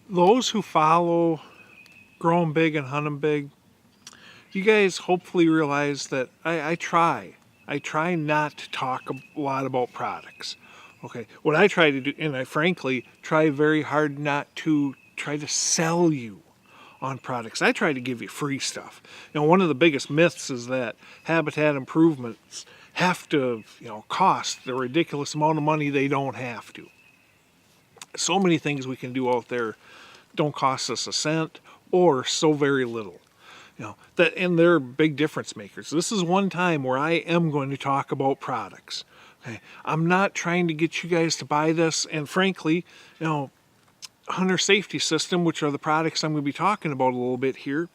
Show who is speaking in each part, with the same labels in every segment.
Speaker 1: Those who follow Grow 'em Big and Hunt 'em Big, you guys hopefully realize that I try not to talk a lot about products. Okay, what I try to do, and I frankly try very hard not to try to sell you on products. I try to give you free stuff. One of the biggest myths is that habitat improvements have to, cost the ridiculous amount of money they don't have to. So many things we can do out there don't cost us a cent or so very little. And they're big difference makers. This is one time where I am going to talk about products. Okay, I'm not trying to get you guys to buy this, and frankly, hunter safety system, which are the products I'm going to be talking about a little bit here.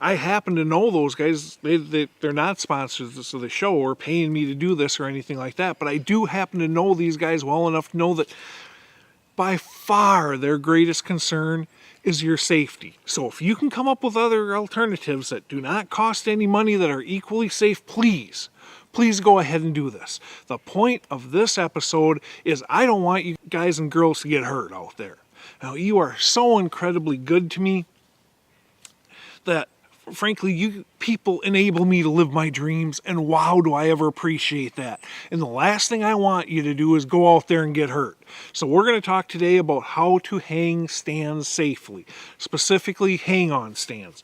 Speaker 1: I happen to know those guys. They're not sponsors of the show or paying me to do this or anything like that, but I do happen to know these guys well enough to know that by far their greatest concern is your safety. So if you can come up with other alternatives that do not cost any money that are equally safe, please go ahead and do this. The point of this episode is I don't want you guys and girls to get hurt out there. Now, you are so incredibly good to me that frankly, you people enable me to live my dreams, and wow, do I ever appreciate that. And the last thing I want you to do is go out there and get hurt. So we're going to talk today about how to hang stands safely, specifically hang-on stands.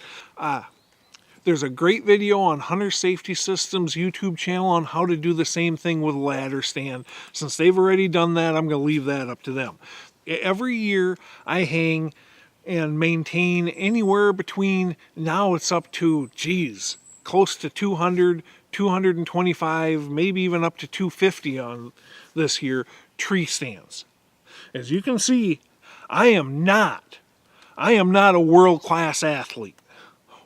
Speaker 1: There's a great video on Hunter Safety Systems YouTube channel on how to do the same thing with a ladder stand. Since they've already done that, I'm going to leave that up to them. Every year I hang and maintain anywhere between, now it's up to, close to 200, 225, maybe even up to 250 on this here, tree stands. As you can see, I am not a world-class athlete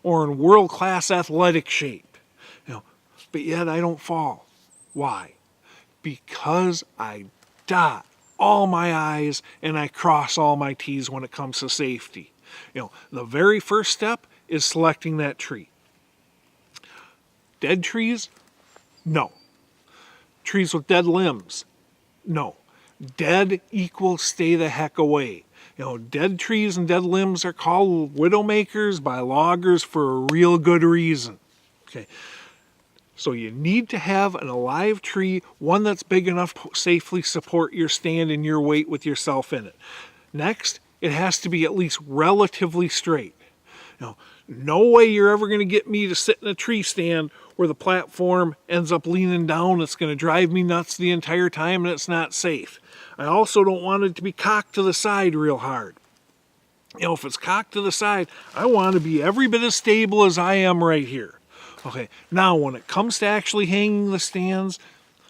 Speaker 1: or in world-class athletic shape, but yet I don't fall. Why? Because I dot all my I's and I cross all my T's when it comes to safety. The very first step is selecting that tree. Dead trees? No. Trees with dead limbs? No. Dead equals stay the heck away. Dead trees and dead limbs are called widowmakers by loggers for a real good reason. Okay. So you need to have an alive tree, one that's big enough to safely support your stand and your weight with yourself in it. Next, it has to be at least relatively straight. No way you're ever going to get me to sit in a tree stand where the platform ends up leaning down. It's going to drive me nuts the entire time and it's not safe. I also don't want it to be cocked to the side real hard. If it's cocked to the side, I want to be every bit as stable as I am right here. Okay, now when it comes to actually hanging the stands,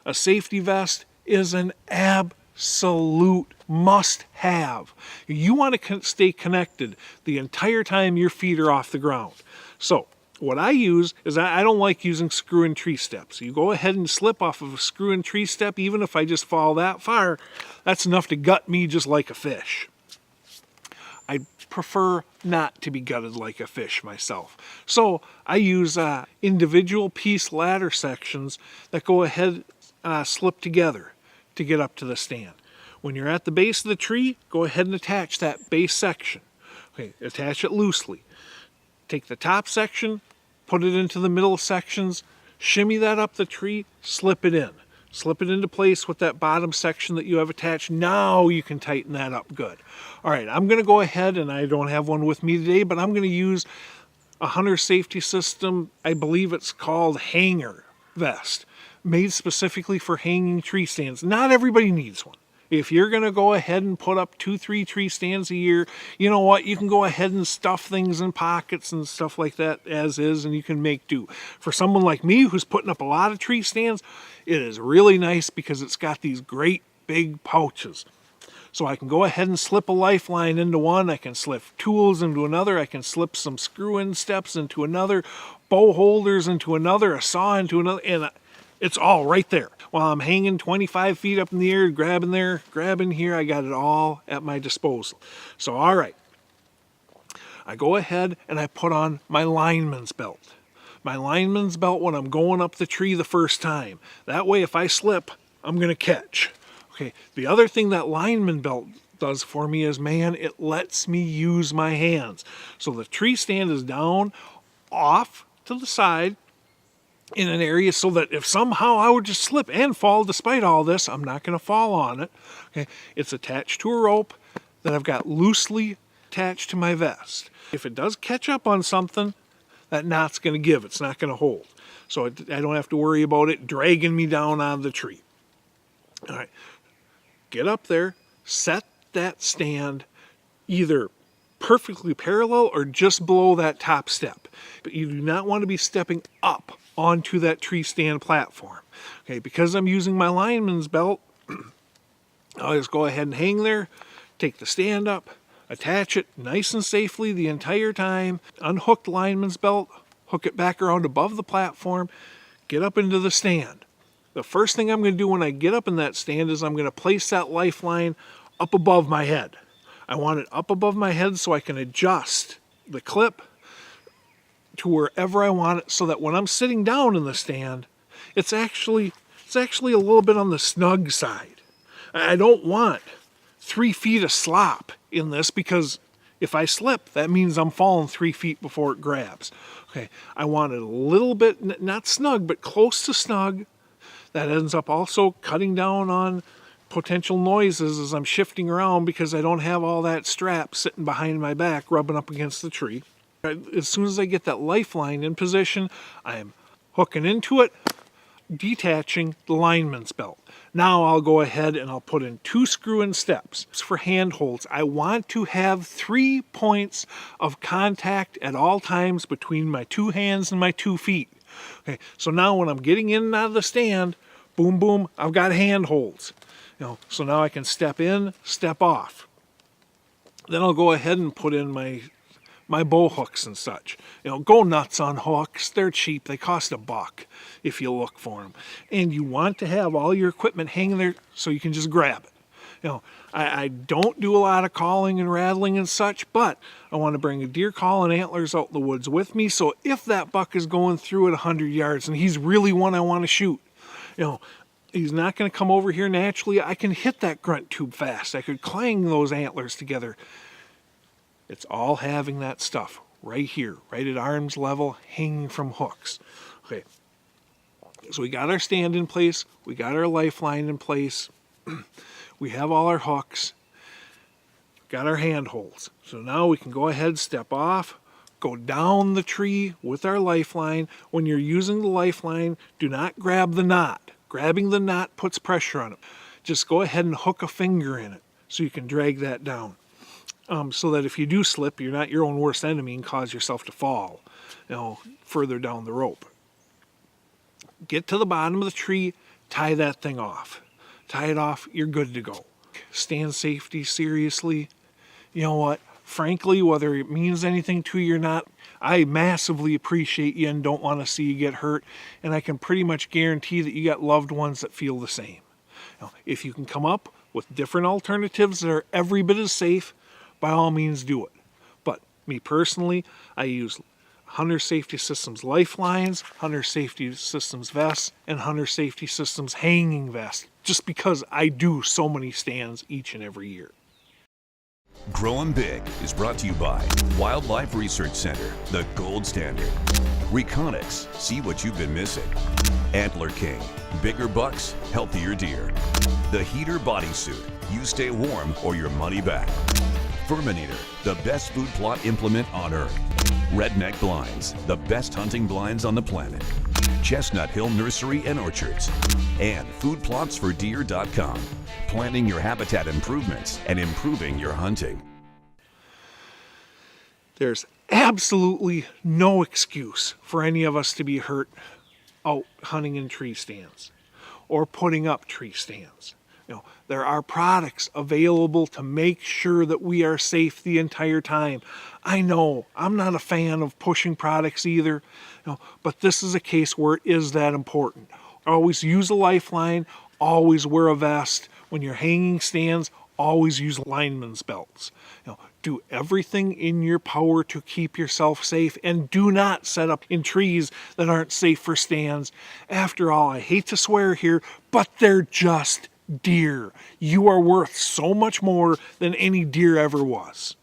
Speaker 1: a safety vest is an absolute must-have. You want to stay connected the entire time your feet are off the ground. So what I use is I don't like using screw-in tree steps. You go ahead and slip off of a screw-in tree step, even if I just fall that far, that's enough to gut me just like a fish. I prefer not to be gutted like a fish myself. So I use individual piece ladder sections that go ahead slip together to get up to the stand. When you're at the base of the tree, go ahead and attach that base section. Okay, attach it loosely. Take the top section, put it into the middle sections, shimmy that up the tree, slip it in. Slip it into place with that bottom section that you have attached. Now you can tighten that up good. All right, I'm going to go ahead, and I don't have one with me today, but I'm going to use a hunter safety system. I believe it's called hanger vest, made specifically for hanging tree stands. Not everybody needs one. If you're going to go ahead and put up 2-3 tree stands a year, you know what? You can go ahead and stuff things in pockets and stuff like that as is, and you can make do. For someone like me who's putting up a lot of tree stands, it is really nice because it's got these great big pouches. So I can go ahead and slip a lifeline into one, I can slip tools into another, I can slip some screw-in steps into another, bow holders into another, a saw into another, and it's all right there. While I'm hanging 25 feet up in the air, grabbing there, grabbing here, I got it all at my disposal. So all right, I go ahead and I put on my lineman's belt. My lineman's belt when I'm going up the tree the first time. That way if I slip, I'm going to catch. Okay, the other thing that lineman belt does for me is, man, it lets me use my hands. So the tree stand is down, off to the side in an area so that if somehow I would just slip and fall despite all this, I'm not going to fall on it. Okay, it's attached to a rope that I've got loosely attached to my vest. If it does catch up on something, that knot's going to give. It's not going to hold. So I don't have to worry about it dragging me down out of the tree. All right, get up there, set that stand either perfectly parallel or just below that top step. But you do not want to be stepping up onto that tree stand platform. Okay, because I'm using my lineman's belt, I'll just go ahead and hang there, take the stand up, attach it nice and safely the entire time, unhook the lineman's belt, hook it back around above the platform, get up into the stand. The first thing I'm going to do when I get up in that stand is I'm going to place that lifeline up above my head. I want it up above my head so I can adjust the clip to wherever I want it, so that when I'm sitting down in the stand, it's actually a little bit on the snug side. I don't want 3 feet of slop in this, because if I slip, that means I'm falling 3 feet before it grabs. Okay, I want it a little bit, not snug, but close to snug. That ends up also cutting down on potential noises as I'm shifting around, because I don't have all that strap sitting behind my back rubbing up against the tree. As soon as I get that lifeline in position, I'm hooking into it, detaching the lineman's belt. Now I'll go ahead and I'll put in 2 screw-in steps. For handholds, I want to have 3 points of contact at all times between my 2 hands and my 2 feet. Okay, so now when I'm getting in and out of the stand, boom, boom, I've got handholds. So now I can step in, step off. Then I'll go ahead and put in my bow hooks and such. Go nuts on hooks. They're cheap. They cost $1 if you look for them. And you want to have all your equipment hanging there so you can just grab it. I don't do a lot of calling and rattling and such, but I want to bring a deer call and antlers out in the woods with me, so if that buck is going through at 100 yards and he's really one I want to shoot, he's not going to come over here naturally. I can hit that grunt tube fast. I could clang those antlers together. It's all having that stuff right here, right at arm's level, hanging from hooks. Okay, so we got our stand in place. We got our lifeline in place. We have all our hooks. Got our handholds. So now we can go ahead, step off, go down the tree with our lifeline. When you're using the lifeline, do not grab the knot. Grabbing the knot puts pressure on it. Just go ahead and hook a finger in it so you can drag that down. So that if you do slip, you're not your own worst enemy and cause yourself to fall, further down the rope. Get to the bottom of the tree, tie that thing off. Tie it off, you're good to go. Stand safety seriously. You know what? Frankly, whether it means anything to you or not, I massively appreciate you and don't want to see you get hurt. And I can pretty much guarantee that you got loved ones that feel the same. If you can come up with different alternatives that are every bit as safe, by all means do it. But me personally, I use Hunter Safety Systems lifelines, Hunter Safety Systems vests, and Hunter Safety Systems hanging vests, just because I do so many stands each and every year.
Speaker 2: Growing Big is brought to you by Wildlife Research Center, the gold standard. Reconics, see what you've been missing. Antler King, bigger bucks, healthier deer. The Heater Bodysuit, you stay warm or your money back. Furminator, the best food plot implement on Earth. Redneck Blinds, the best hunting blinds on the planet. Chestnut Hill Nursery and Orchards. And foodplotsfordeer.com, planning your habitat improvements and improving your hunting.
Speaker 1: There's absolutely no excuse for any of us to be hurt out hunting in tree stands or putting up tree stands. There are products available to make sure that we are safe the entire time. I know I'm not a fan of pushing products either, but this is a case where it is that important. Always use a lifeline, always wear a vest. When you're hanging stands, always use lineman's belts. Do everything in your power to keep yourself safe, and do not set up in trees that aren't safe for stands. After all, I hate to swear here, but they're just deer. You are worth so much more than any deer ever was.